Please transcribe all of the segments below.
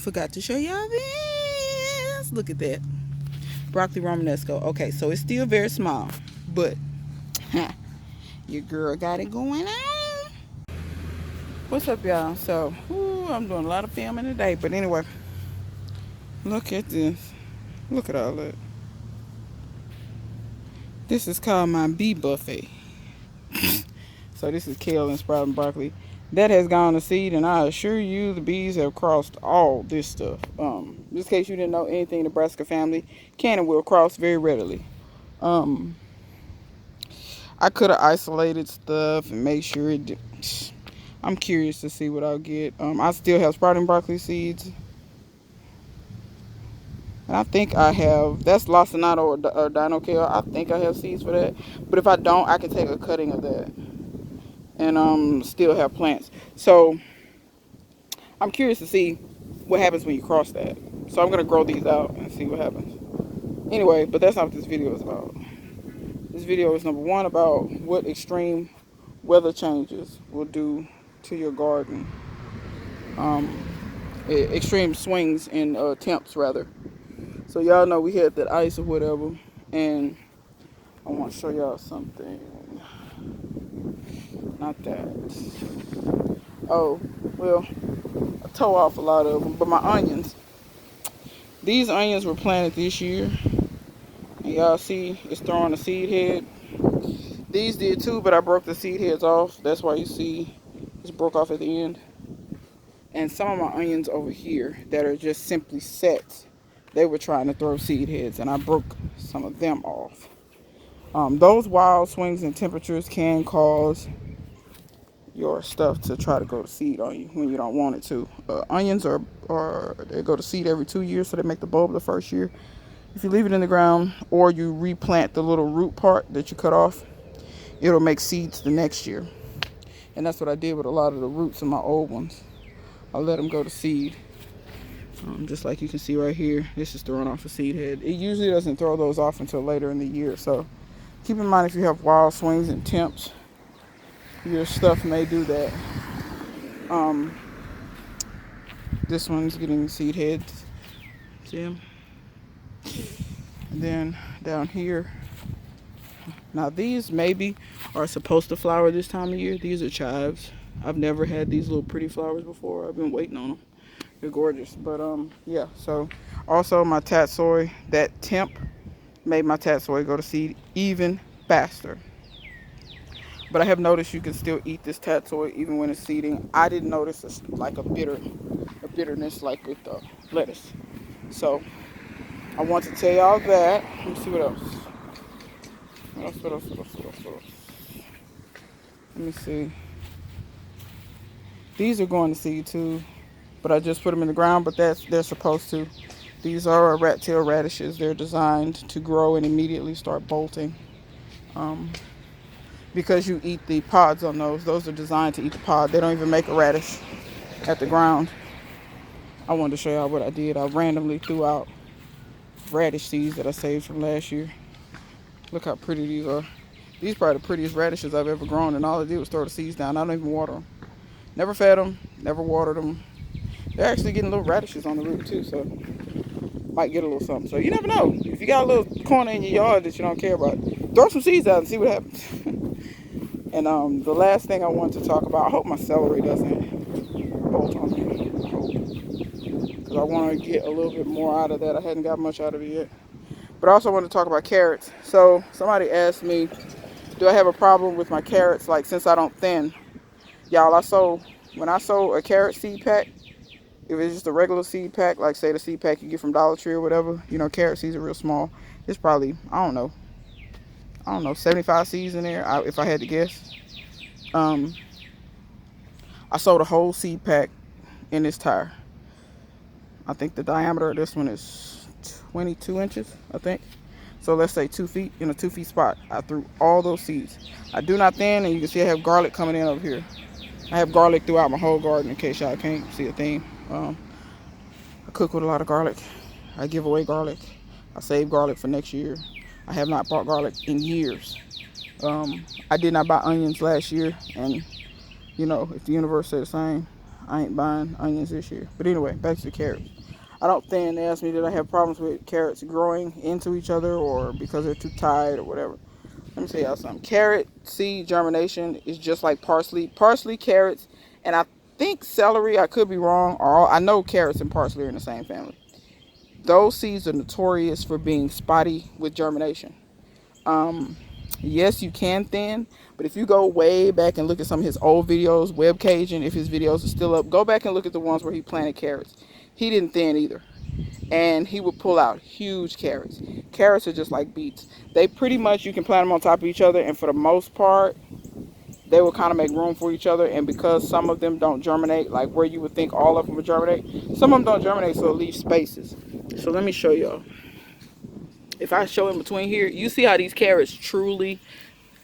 forgot to show y'all this. Look at that. Broccoli Romanesco. Okay, so it's still very small, but your girl got it going on. What's up, y'all? So, I'm doing a lot of filming today, but anyway, look at this. Look at all that. This is called my bee buffet. So this is kale and sprouting broccoli. That has gone to seed, and I assure you the bees have crossed all this stuff. Just in case you didn't know anything, the Brassica family can and will cross very readily. I could have isolated stuff and made sure it did. I'm curious to see what I'll get. I still have sprouting broccoli seeds. And I think I have, that's lacinato or dino kale. I think I have seeds for that. But if I don't, I can take a cutting of that and still have plants. So I'm curious to see what happens when you cross that. So I'm going to grow these out and see what happens. Anyway, but that's not what this video is about. This video is number one about what extreme weather changes will do to your garden. Extreme swings in temps rather. So y'all know we had that ice or whatever, and I want to show y'all something. Not that. Oh, well, I tore off a lot of them, but my onions. These onions were planted this year, and y'all see it's throwing a seed head. These did too, but I broke the seed heads off. That's why you see it's broke off at the end. And some of my onions over here that are just simply set, they were trying to throw seed heads, and I broke some of them off. Those wild swings in temperatures can cause your stuff to try to go to seed on you when you don't want it to. Onions they go to seed every 2 years, so they make the bulb the first year. If you leave it in the ground or you replant the little root part that you cut off, it'll make seeds the next year. And that's what I did with a lot of the roots in my old ones. I let them go to seed. Just like you can see right here, this is throwing off a seed head. It usually doesn't throw those off until later in the year. So keep in mind if you have wild swings and temps, your stuff may do that. This one's getting seed heads. See them? And then down here, now these maybe are supposed to flower this time of year. These are chives. I've never had these little pretty flowers before. I've been waiting on them. They're gorgeous. But yeah, so also my tatsoi, that temp made my tatsoi go to seed even faster. But I have noticed you can still eat this tatsoi even when it's seeding. I didn't notice a bitterness like with the lettuce. So I want to tell y'all that. Let me see what else. What else? Let me see. These are going to seed too, but I just put them in the ground, but they're supposed to. These are rat tail radishes. They're designed to grow and immediately start bolting. Because you eat the pods on those. Those are designed to eat the pod. They don't even make a radish at the ground. I wanted to show y'all what I did. I randomly threw out radish seeds that I saved from last year. Look how pretty these are. These are probably the prettiest radishes I've ever grown, and all I did was throw the seeds down. I don't even water them. Never fed them, never watered them. They're actually getting little radishes on the root too, so might get a little something. So you never know. If you got a little corner in your yard that you don't care about, throw some seeds out and see what happens. And the last thing I want to talk about, I hope my celery doesn't bolt on me. Because I want to get a little bit more out of that. I hadn't got much out of it yet. But I also want to talk about carrots. So somebody asked me, do I have a problem with my carrots, like since I don't thin? Y'all, when I sow a carrot seed pack, if it's just a regular seed pack, like say the seed pack you get from Dollar Tree or whatever, you know, carrot seeds are real small. It's probably, I don't know, 75 seeds in there, if I had to guess. I sowed a whole seed pack in this tire. I think the diameter of this one is 22 inches, I think. So let's say 2 feet in a 2 feet spot. I threw all those seeds. I do not thin, and you can see I have garlic coming in over here. I have garlic throughout my whole garden in case y'all can't see a thing. I cook with a lot of garlic. I give away garlic. I save garlic for next year. I have not bought garlic in years. I did not buy onions last year, and you know, if the universe said the same, I ain't buying onions this year. But anyway, back to the carrots. I don't think they asked me did I have problems with carrots growing into each other or because they're too tight or whatever. Let me tell y'all something. Carrot seed germination is just like parsley. Parsley, carrots, and I think celery, I could be wrong. I know carrots and parsley are in the same family. Those seeds are notorious for being spotty with germination. Yes, you can thin, but if you go way back and look at some of his old videos, Web Cajun, if his videos are still up, go back and look at the ones where he planted carrots. He didn't thin either. And he would pull out huge carrots. Carrots are just like beets. They pretty much, you can plant them on top of each other, and for the most part, they will kind of make room for each other. And because some of them don't germinate, like where you would think all of them would germinate, some of them don't germinate, so it leaves spaces. So let me show y'all. If I show in between here, you see how these carrots truly,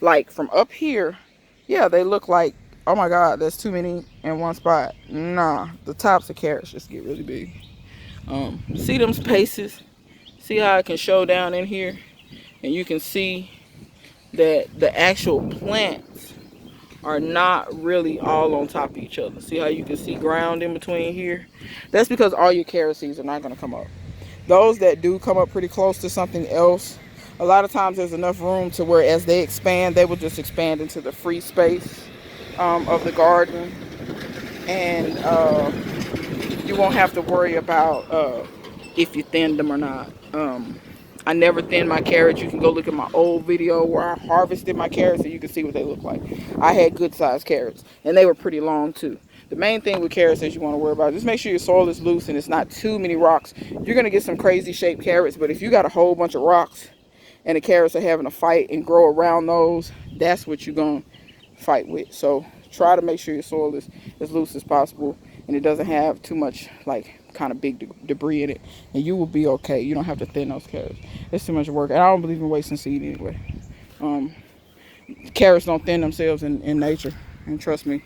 like from up here, yeah, they look like, oh my God, there's too many in one spot. Nah, the tops of carrots just get really big. See them spaces? See how I can show down in here? And you can see that the actual plants are not really all on top of each other. See how you can see ground in between here? That's because all your carrot seeds are not going to come up. Those that do come up pretty close to something else, a lot of times there's enough room to where as they expand, they will just expand into the free space of the garden. And you won't have to worry about if you thin them or not. I never thin my carrots. You can go look at my old video where I harvested my carrots and you can see what they look like. I had good sized carrots and they were pretty long too. The main thing with carrots that you want to worry about, just make sure your soil is loose and it's not too many rocks. You're going to get some crazy shaped carrots, but if you got a whole bunch of rocks and the carrots are having a fight and grow around those, that's what you're going to fight with. So try to make sure your soil is as loose as possible and it doesn't have too much like kind of big debris in it, and you will be okay. You don't have to thin those carrots. It's too much work, and I don't believe in wasting seed anyway. Carrots don't thin themselves in nature, and trust me,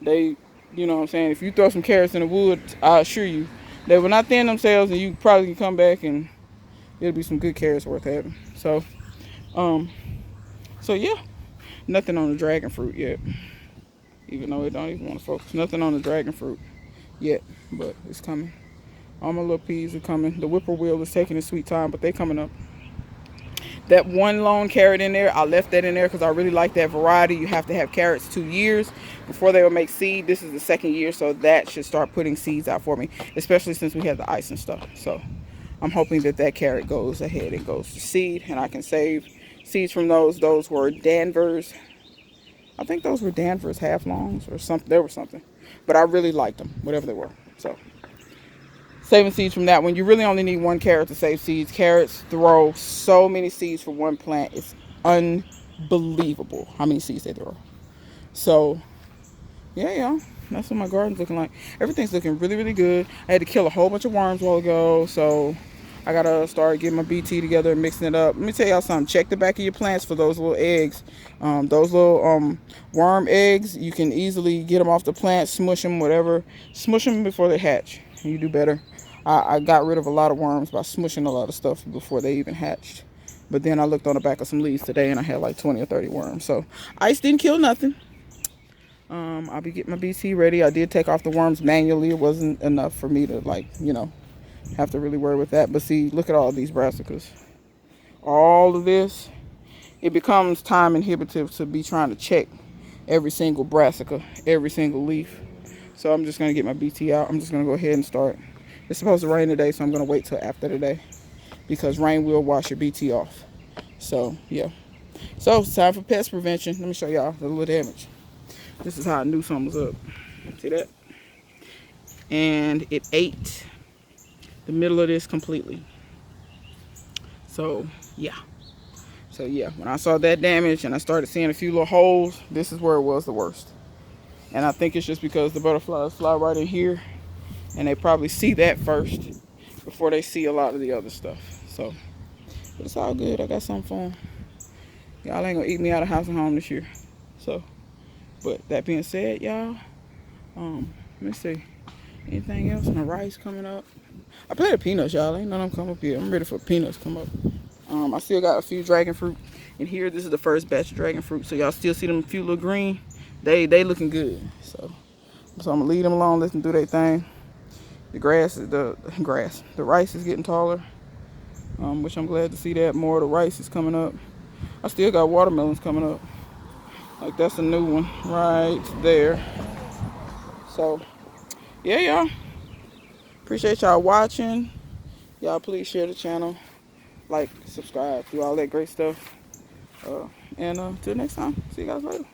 they, you know what I'm saying, if you throw some carrots in the woods, I assure you they will not thin themselves, and you probably can come back and it'll be some good carrots worth having. So yeah, nothing on the dragon fruit yet, even though it don't even want to focus. Nothing on the dragon fruit yet, but it's coming. All my little peas are coming. The whippoorwill is taking its sweet time, but they coming up. That one lone carrot in there, I left that in there because I really like that variety. You have to have carrots 2 years before they will make seed. This is the 2nd year, so that should start putting seeds out for me, especially since we have the ice and stuff. So I'm hoping that that carrot goes ahead and goes to seed, and I can save seeds from those. Those were Danvers. I think those were Danvers half longs or something. There was something, but I really liked them, whatever they were. So saving seeds from that one. You really only need one carrot to save seeds. Carrots throw so many seeds for one plant. It's unbelievable how many seeds they throw. So yeah, that's what my garden's looking like. Everything's looking really, really good. I had to kill a whole bunch of worms a while ago, so I gotta start getting my BT together and mixing it up. Let me tell y'all something. Check the back of your plants for those little eggs. Those little worm eggs, you can easily get them off the plant, smush them, whatever. Smush them before they hatch. You do better. I got rid of a lot of worms by smushing a lot of stuff before they even hatched. But then I looked on the back of some leaves today and I had like 20 or 30 worms. So ice didn't kill nothing. I'll be getting my BT ready. I did take off the worms manually. It wasn't enough for me to have to really worry with that. But see, look at all these brassicas. All of this, it becomes time inhibitive to be trying to check every single brassica, every single leaf. So I'm just going to get my BT out. I'm just going to go ahead and start. It's supposed to rain today, so I'm going to wait till after today because rain will wash your BT off. So, yeah. So, it's time for pest prevention. Let me show y'all the little damage. This is how I knew something was up. See that? And it ate the middle of this completely. So, yeah. When I saw that damage and I started seeing a few little holes, this is where it was the worst. And I think it's just because the butterflies fly right in here and they probably see that first before they see a lot of the other stuff. So, but it's all good. I got something for them. Y'all ain't gonna eat me out of house and home this year. So, but that being said, y'all, let me see. Anything else? My rice coming up. I planted peanuts, y'all. Ain't none of them come up here. I'm ready for peanuts to come up. I still got a few dragon fruit in here. This is the first batch of dragon fruit. So y'all still see them few little green. They looking good. So So I'm gonna leave them alone, let them do their thing. The the rice is getting taller, which I'm glad to see that. More of the rice is coming up. I still got watermelons coming up. Like that's a new one right there. So yeah, y'all. Appreciate y'all watching. Y'all please share the channel, like, subscribe, do all that great stuff. And till next time, see you guys later.